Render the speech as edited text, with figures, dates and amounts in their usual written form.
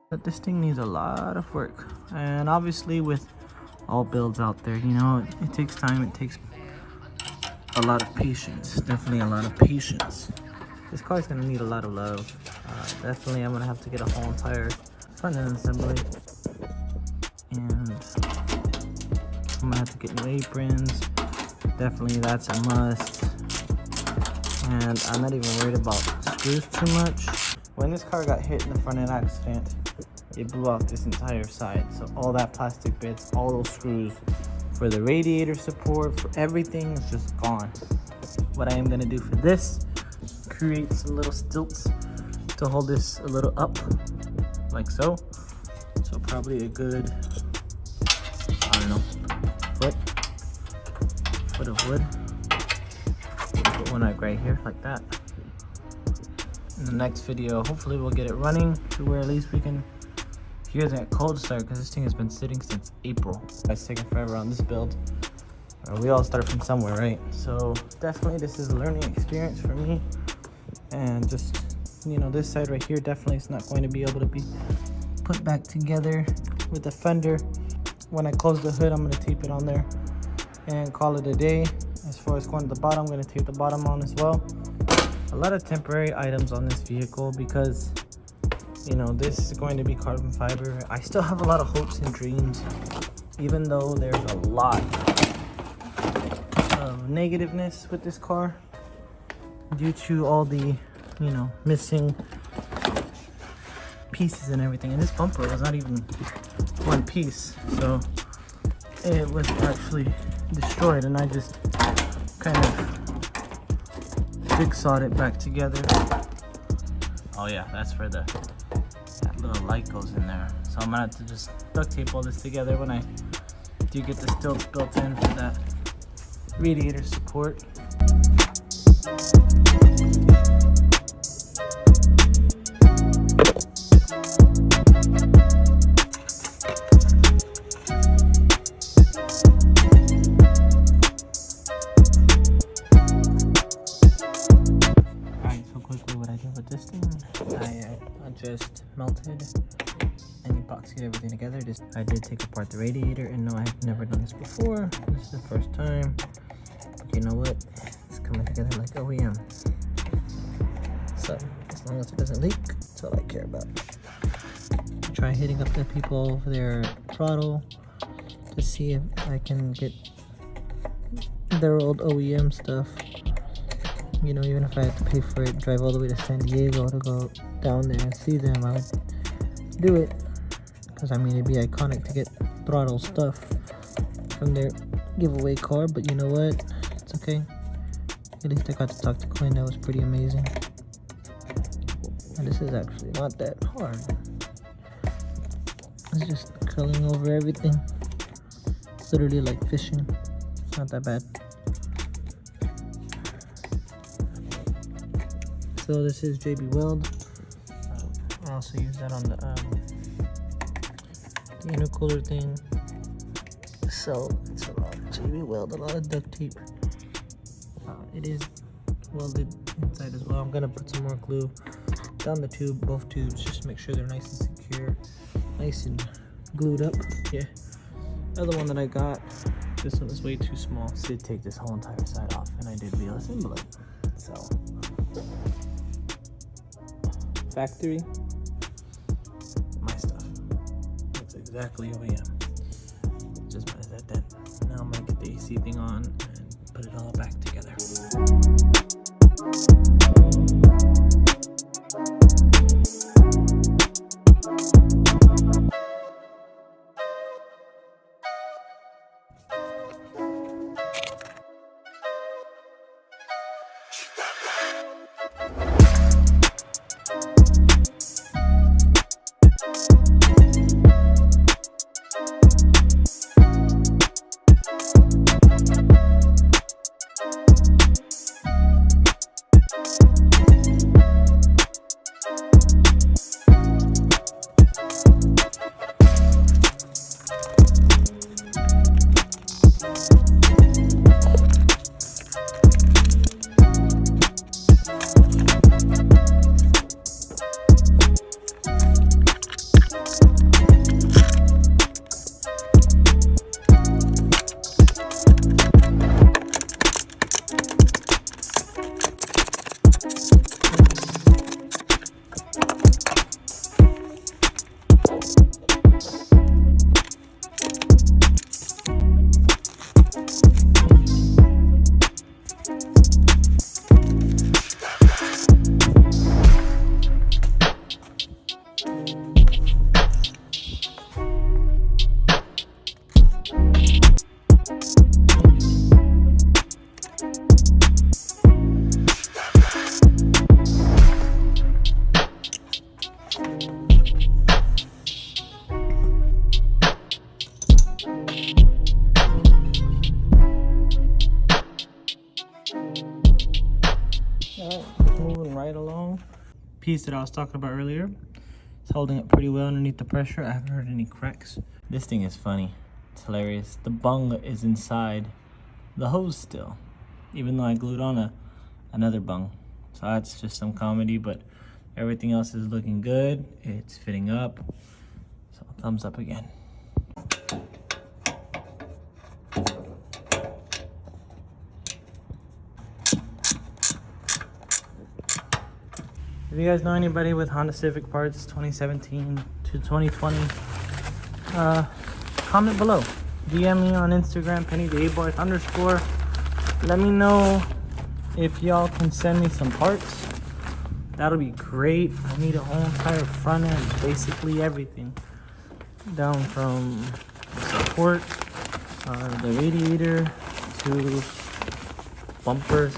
But this thing needs a lot of work, and obviously with all builds out there, you know, it takes time, it takes a lot of patience, definitely a lot of patience. This car is going to need a lot of love. Definitely I'm going to have to get a whole entire front end assembly, and I'm going to have to get new aprons. Definitely that's a must, and I'm not even worried about screws too much. When this car got hit in the front end accident, it blew out this entire side, so all that plastic bits, all those screws for the radiator support, for everything is just gone. What I am going to do for this, create some little stilts to hold this a little up, like so. So probably a good, I don't know, foot of wood. Put one like right here, like that. In the next video, hopefully we'll get it running to where at least we can hear that cold start, because this thing has been sitting since April. It's taken forever on this build. We all start from somewhere, right? So definitely this is a learning experience for me, and just, you know, this side right here definitely is not going to be able to be put back together with the fender. When I close the hood, I'm going to tape it on there and call it a day. As far as going to the bottom, I'm going to tape the bottom on as well. A lot of temporary items on this vehicle because, you know, this is going to be carbon fiber. I still have a lot of hopes and dreams, even though there's a lot of negativeness with this car due to all the, you know, missing pieces and everything. And this bumper was not even one piece, so it was actually destroyed, and I just kind of jigsawed it back together. Oh yeah, that's where that little light goes in there. So I'm gonna have to just duct tape all this together when I do get the stilts built in for that radiator support. Just melted and epoxied everything together. I did take apart the radiator, and no, I have never done this before. This is the first time, but you know what? It's coming together like OEM. So as long as it doesn't leak, that's all I care about. Try hitting up the people over their throttle to see if I can get their old OEM stuff. You know, even if I had to pay for it, drive all the way to San Diego to go down there and see them, I would do it. Because I mean, it'd be iconic to get throttle stuff from their giveaway car. But you know what? It's okay. At least I got to talk to Quinn. That was pretty amazing. And this is actually not that hard. It's just curling over everything. It's literally like fishing. It's not that bad. So this is JB Weld. I also use that on the intercooler thing. So it's a lot of JB Weld, a lot of duct tape. It is welded inside as well. I'm gonna put some more glue down the tube, both tubes, just to make sure they're nice and secure, nice and glued up. Yeah. The other one that I got, this one is way too small. So I did take this whole entire side off, and I did reassemble it. So. Factory, my stuff. It's exactly OEM. Just minus that dent. Now I'm gonna get the AC thing on and put it all back together. Alright, just moving right along. Piece that I was talking about earlier. It's holding up pretty well underneath the pressure. I haven't heard any cracks. This thing is funny. It's hilarious. The bung is inside the hose still, even though I glued on another bung. So that's just some comedy, but everything else is looking good. It's fitting up. So thumbs up again. If you guys know anybody with Honda Civic parts 2017 to 2020, comment below. DM me on Instagram, pennytheboy_. Let me know if y'all can send me some parts. That'll be great. I need a whole entire front end, basically everything. Down from the support, the radiator, to bumpers.